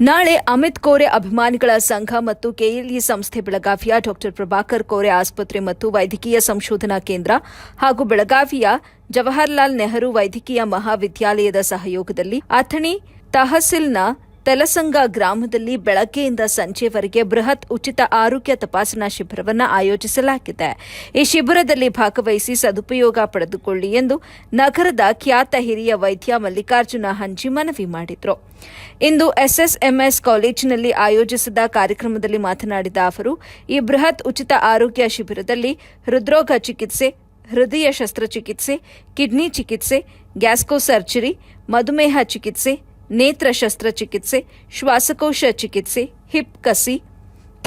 ನಾಳೆ ಅಮಿತ್ ಕೋರೆ ಅಭಿಮಾನಿಗಳ ಸಂಘ ಮತ್ತು ಕೆಎಲ್ಇ ಸಂಸ್ಥೆ ಬೆಳಗಾವಿಯ ಡಾ ಪ್ರಭಾಕರ್ ಕೋರೆ ಆಸ್ಪತ್ರೆ ಮತ್ತು ವೈದ್ಯಕೀಯ ಸಂಶೋಧನಾ ಕೇಂದ್ರ ಹಾಗೂ ಬೆಳಗಾವಿಯ ಜವಾಹರಲಾಲ್ ನೆಹರು ವೈದ್ಯಕೀಯ ಮಹಾವಿದ್ಯಾಲಯದ ಸಹಯೋಗದಲ್ಲಿ ಅಥಣಿ ತಹಸೀಲ್ನ ತೆಲಸಂಗ ಗ್ರಾಮದಲ್ಲಿ ಬೆಳಗ್ಗೆಯಿಂದ ಸಂಜೆವರೆಗೆ ಬೃಹತ್ ಉಚಿತ ಆರೋಗ್ಯ ತಪಾಸಣಾ ಶಿಬಿರವನ್ನು ಆಯೋಜಿಸಲಾಗಿದೆ. ಈ ಶಿಬಿರದಲ್ಲಿ ಭಾಗವಹಿಸಿ ಸದುಪಯೋಗ ಪಡೆದುಕೊಳ್ಳಿ ಎಂದು ನಗರದ ಖ್ಯಾತ ಹಿರಿಯ ವೈದ್ಯ ಮಲ್ಲಿಕಾರ್ಜುನ ಹಂಜಿ ಮನವಿ ಮಾಡಿದರು. ಇಂದು ಎಸ್ಎಸ್ಎಂಎಸ್ ಕಾಲೇಜಿನಲ್ಲಿ ಆಯೋಜಿಸಿದ ಕಾರ್ಯಕ್ರಮದಲ್ಲಿ ಮಾತನಾಡಿದ ಅವರು, ಈ ಬೃಹತ್ ಉಚಿತ ಆರೋಗ್ಯ ಶಿಬಿರದಲ್ಲಿ ಹೃದ್ರೋಗ ಚಿಕಿತ್ಸೆ, ಹೃದಯ ಶಸ್ತ್ರಚಿಕಿತ್ಸೆ, ಕಿಡ್ನಿ ಚಿಕಿತ್ಸೆ, ಗ್ಯಾಸ್ಟ್ರೋ ಸರ್ಜರಿ, ಮಧುಮೇಹ ಚಿಕಿತ್ಸೆ, ನೇತ್ರ ಶಸ್ತ್ರಚಿಕಿತ್ಸೆ, ಶ್ವಾಸಕೋಶ ಚಿಕಿತ್ಸೆ, ಹಿಪ್ ಕಸಿ,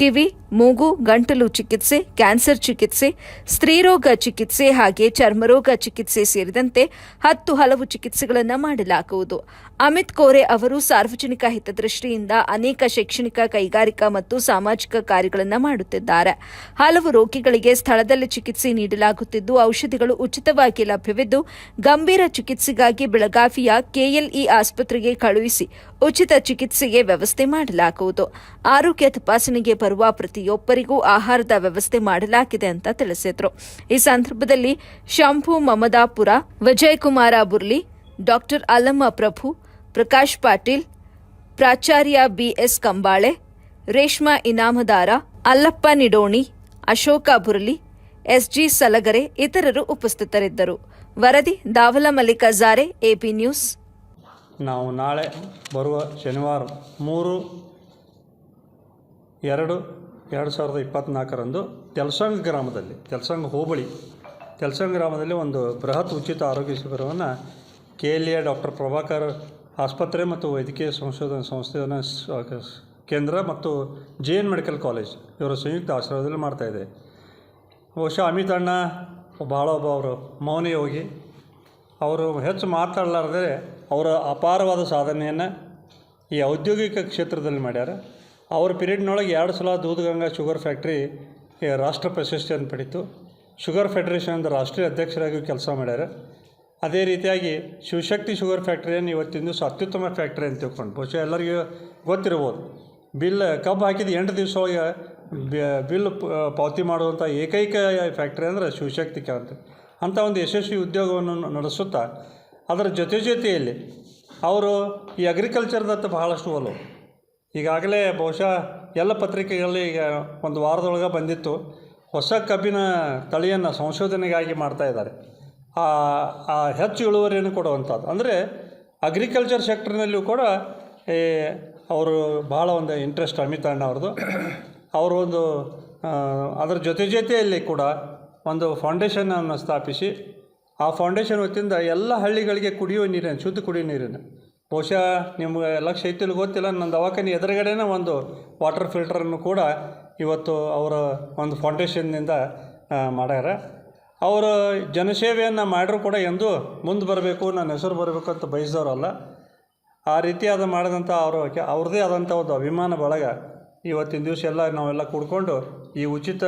ಕಿವಿ, ಮೂಗು, ಗಂಟಲು ಚಿಕಿತ್ಸೆ, ಕ್ಯಾನ್ಸರ್ ಚಿಕಿತ್ಸೆ, ಸ್ತ್ರೀರೋಗ ಚಿಕಿತ್ಸೆ ಹಾಗೆ ಚರ್ಮರೋಗ ಚಿಕಿತ್ಸೆ ಸೇರಿದಂತೆ 10 ಹಲವು ಚಿಕಿತ್ಸೆಗಳನ್ನು ಮಾಡಲಾಗುವುದು. ಅಮಿತ್ ಕೋರೆ ಅವರು ಸಾರ್ವಜನಿಕ ಹಿತದೃಷ್ಟಿಯಿಂದ ಅನೇಕ ಶೈಕ್ಷಣಿಕ, ಕೈಗಾರಿಕಾ ಮತ್ತು ಸಾಮಾಜಿಕ ಕಾರ್ಯಗಳನ್ನು ಮಾಡುತ್ತಿದ್ದಾರೆ. ಹಲವು ರೋಗಿಗಳಿಗೆ ಸ್ಥಳದಲ್ಲಿ ಚಿಕಿತ್ಸೆ ನೀಡಲಾಗುತ್ತಿದ್ದು, ಔಷಧಿಗಳು ಉಚಿತವಾಗಿ ಲಭ್ಯವಿದ್ದು, ಗಂಭೀರ ಚಿಕಿತ್ಸೆಗಾಗಿ ಬೆಳಗಾವಿಯ ಕೆಎಲ್ಇ ಆಸ್ಪತ್ರೆಗೆ ಕಳುಹಿಸಿ ಉಚಿತ ಚಿಕಿತ್ಸೆಗೆ ವ್ಯವಸ್ಥೆ ಮಾಡಲಾಗುವುದು. ಆರೋಗ್ಯ ತಪಾಸಣೆಗೆ ಬರುವ ಪ್ರತಿಯೊಬ್ಬರಿಗೂ ಆಹಾರದ ವ್ಯವಸ್ಥೆ ಮಾಡಲಾಗಿದೆ ಅಂತ ತಿಳಿಸಿದರು. ಈ ಸಂದರ್ಭದಲ್ಲಿ ಶಂಭು ಮಮದಾಪುರ, ವಿಜಯಕುಮಾರ ಬುರ್ಲಿ, ಡಾ ಅಲ್ಲಮ್ಮ ಪ್ರಭು, ಪ್ರಕಾಶ್ ಪಾಟೀಲ್, ಪ್ರಾಚಾರ್ಯ ಬಿಎಸ್ ಕಂಬಾಳೆ, ರೇಷ್ಮಾ ಇನಾಮದಾರ, ಅಲ್ಲಪ್ಪ ನಿಡೋಣಿ, ಅಶೋಕ ಬುರ್ಲಿ, ಎಸ್ಜಿ ಸಲಗರೆ ಇತರರು ಉಪಸ್ಥಿತರಿದ್ದರು. ವರದಿ ದಾವಲ ಮಲ್ಲಿಕ ಜಾರೆ, ಎಪಿ ನ್ಯೂಸ್. ನಾವು ನಾಳೆ ಬರುವ ಶನಿವಾರ 3/2/2024 ತೆಲಸಂಗ ಹೋಬಳಿ ತೆಲಸಂಗ ಗ್ರಾಮದಲ್ಲಿ ಒಂದು ಬೃಹತ್ ಉಚಿತ ಆರೋಗ್ಯ ಶಿಬಿರವನ್ನು ಕೆಎಲ್ಇ ಡಾ ಪ್ರಭಾಕರ್ ಆಸ್ಪತ್ರೆ ಮತ್ತು ವೈದ್ಯಕೀಯ ಸಂಶೋಧನಾ ಕೇಂದ್ರ ಮತ್ತು JN ಮೆಡಿಕಲ್ ಕಾಲೇಜ್ ಇವರ ಸಂಯುಕ್ತ ಆಶ್ರಯದಲ್ಲಿ ಮಾಡ್ತಾಯಿದೆ. ಬಹುಶಃ ಅಮಿತ್ ಅಣ್ಣ ಭಾಳ ಅವರು ಮೌನ ಯೋಗಿ. ಅವರು ಹೆಚ್ಚು ಮಾತಾಡಲಾರದೆ ಅವರ ಅಪಾರವಾದ ಸಾಧನೆಯನ್ನು ಈ ಔದ್ಯೋಗಿಕ ಕ್ಷೇತ್ರದಲ್ಲಿ ಮಾಡ್ಯಾರ. ಅವ್ರ ಪೀರಿಯಡ್ನೊಳಗೆ 2 ಸಲ ದೂಧಗಂಗಾ ಶುಗರ್ ಫ್ಯಾಕ್ಟ್ರಿ ರಾಷ್ಟ್ರ ಪ್ರಶಸ್ತಿಯನ್ನು ಪಡೀತು. ಶುಗರ್ ಫೆಡರೇಷನ್ದ ರಾಷ್ಟ್ರೀಯ ಅಧ್ಯಕ್ಷರಾಗಿ ಕೆಲಸ ಮಾಡ್ಯಾರ. ಅದೇ ರೀತಿಯಾಗಿ ಶಿವಶಕ್ತಿ ಶುಗರ್ ಫ್ಯಾಕ್ಟ್ರಿಯನ್ನು ಇವತ್ತಿನ ದಿವಸ ಅತ್ಯುತ್ತಮ ಫ್ಯಾಕ್ಟ್ರಿ ಅಂತ ತಿಳ್ಕೊಂಡು ಬಹುಶಃ ಎಲ್ಲರಿಗೂ ಗೊತ್ತಿರ್ಬೋದು. ಕಬ್ಬು ಹಾಕಿದ 8 ದಿವಸ ಒಳಗೆ ಬಿಲ್ ಪಾವತಿ ಮಾಡುವಂಥ ಏಕೈಕ ಫ್ಯಾಕ್ಟ್ರಿ ಅಂದರೆ ಶಿವಶಕ್ತಿ ಅಂತ ಒಂದು ಯಶಸ್ವಿ ಉದ್ಯೋಗವನ್ನು ನಡೆಸುತ್ತಾ ಅದರ ಜೊತೆಯಲ್ಲಿ ಅವರು ಈ ಅಗ್ರಿಕಲ್ಚರ್ದತ್ತ ಬಹಳಷ್ಟು ಒಲವು. ಈಗಾಗಲೇ ಬಹುಶಃ ಎಲ್ಲ ಪತ್ರಿಕೆಗಳಲ್ಲಿ ಈಗ ಒಂದು ವಾರದೊಳಗೆ ಬಂದಿತ್ತು, ಹೊಸ ಕಬ್ಬಿನ ತಳಿಯನ್ನು ಸಂಶೋಧನೆಗಾಗಿ ಮಾಡ್ತಾಯಿದ್ದಾರೆ. ಆ ಹೆಚ್ಚು ಇಳುವರಿಯನ್ನು ಕೊಡುವಂಥದ್ದು ಅಂದರೆ ಅಗ್ರಿಕಲ್ಚರ್ ಸೆಕ್ಟರ್ನಲ್ಲಿಯೂ ಕೂಡ ಅವರು ಭಾಳ ಒಂದು ಇಂಟ್ರೆಸ್ಟ್ ಅಮಿತ್ ಅಣ್ಣ ಅವ್ರದ್ದು. ಅವರು ಒಂದು ಅದರ ಜೊತೆಯಲ್ಲಿ ಕೂಡ ಒಂದು ಫೌಂಡೇಶನನ್ನು ಸ್ಥಾಪಿಸಿ ಆ ಫೌಂಡೇಶನ್ ವತಿಯಿಂದ ಎಲ್ಲ ಹಳ್ಳಿಗಳಿಗೆ ಶುದ್ಧ ಕುಡಿಯುವ ನೀರಿನ ಬಹುಶಃ ನಿಮ್ಗೆ ಎಲ್ಲ ಶೈತ್ಯಲು ಗೊತ್ತಿಲ್ಲ, ನನ್ನ ದವಾಖಾನೆ ಎದುರುಗಡೆನೇ ಒಂದು ವಾಟರ್ ಫಿಲ್ಟರನ್ನು ಕೂಡ ಇವತ್ತು ಅವರ ಒಂದು ಫೌಂಡೇಶನ್ನಿಂದ ಮಾಡ್ಯಾರ. ಅವರು ಜನಸೇವೆಯನ್ನು ಮಾಡ್ರೂ ಕೂಡ ಎಂದು ಮುಂದೆ ಬರಬೇಕು, ನನ್ನ ಹೆಸರು ಬರಬೇಕು ಅಂತ ಬಯಸಿದವರಲ್ಲ. ಆ ರೀತಿಯಾದ ಮಾಡಿದಂಥ ಅವ್ರದ್ದೇ ಆದಂಥ ಒಂದು ಅಭಿಮಾನ ಬಳಗ ಇವತ್ತಿನ ದಿವಸ ನಾವೆಲ್ಲ ಕೂಡ್ಕೊಂಡು ಈ ಉಚಿತ